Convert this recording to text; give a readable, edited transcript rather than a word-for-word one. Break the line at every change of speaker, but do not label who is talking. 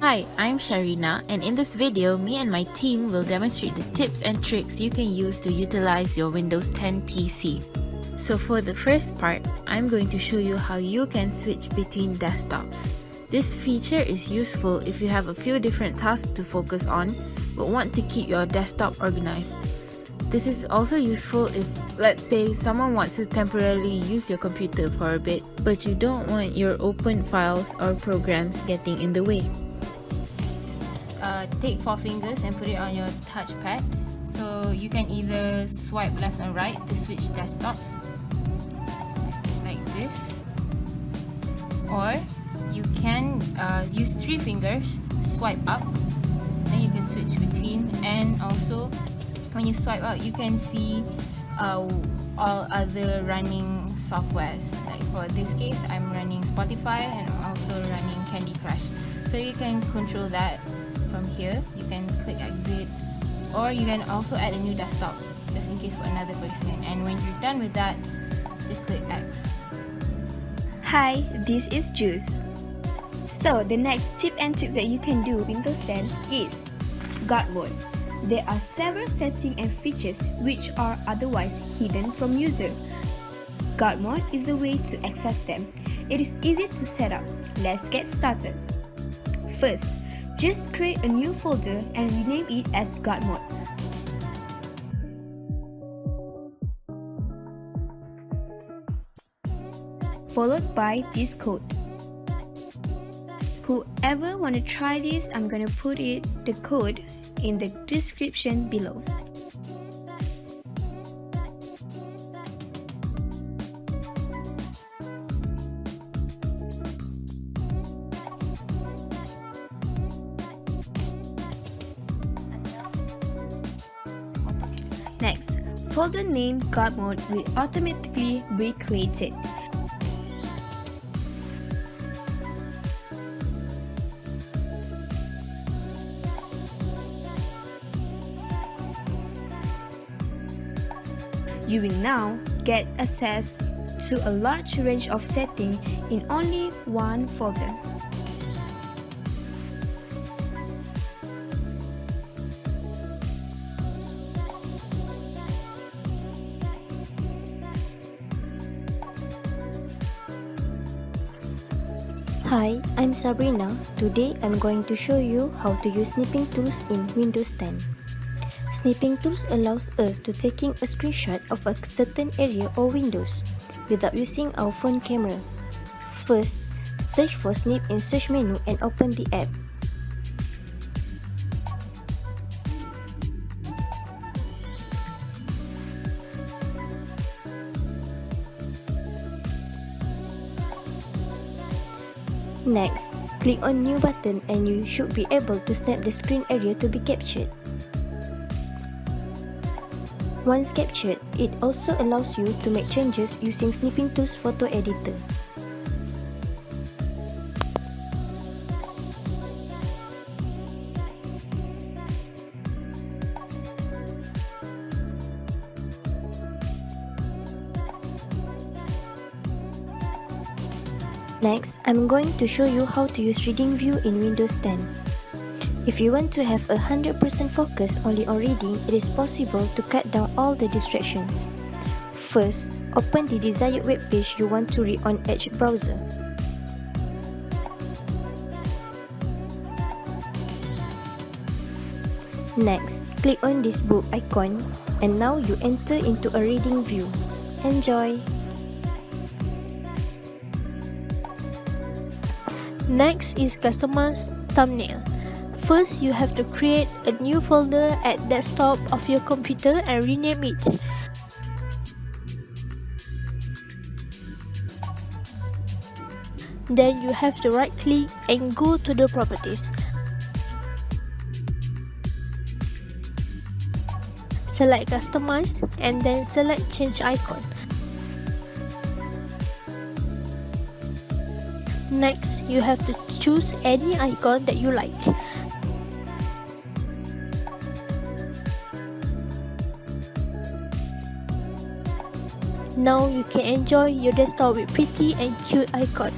Hi, I'm Syarina, and in this video, me and my team will demonstrate the tips and tricks you can use to utilize your Windows 10 PC. So for the first part, I'm going to show you how you can switch between desktops. This feature is useful if you have a few different tasks to focus on, but want to keep your desktop organized. This is also useful if, let's say, someone wants to temporarily use your computer for a bit, but you don't want your open files or programs getting in the way. Take 4 fingers and put it on your touchpad. So you can either swipe left and right to switch desktops, like this, or you can use 3 fingers, swipe up, then you can switch between. And also when you swipe up, you can see all other running softwares. Like for this case, I'm running Spotify and I'm also running Candy Crush. So you can control that from here. You can click exit, or you can also add a new desktop just in case for another person. And when you're done with that, just click X.
Hi, this is Juice. So the next tip and tricks that you can do with Windows 10 is GodMode. There are several settings and features which are otherwise hidden from user. GodMode is the way to access them. It is easy to set up. Let's get started. First, just create a new folder and rename it as GodMode. Followed by this code. Whoever want to try this, I'm gonna put the code in the description below. Next, folder name GodMode will automatically be created. You will now get access to a large range of settings in only one folder.
Hi, I'm Sabrina. Today I'm going to show you how to use snipping tools in Windows 10. Snipping tools allows us to taking a screenshot of a certain area or windows without using our phone camera. First, search for snip in search menu and open the app. Next, click on New button and you should be able to snap the screen area to be captured. Once captured, it also allows you to make changes using Snipping Tools Photo Editor. Next, I'm going to show you how to use Reading View in Windows 10. If you want to have 100% focus only on reading, it is possible to cut down all the distractions. First, open the desired web page you want to read on Edge browser. Next, click on this book icon and now you enter into a reading view. Enjoy!
Next is customize thumbnail. First, you have to create a new folder at desktop of your computer and rename it. Then you have to right click and go to the properties. Select customize and then select change icon. Next, you have to choose any icon that you like. Now you can enjoy your desktop with pretty and cute icon.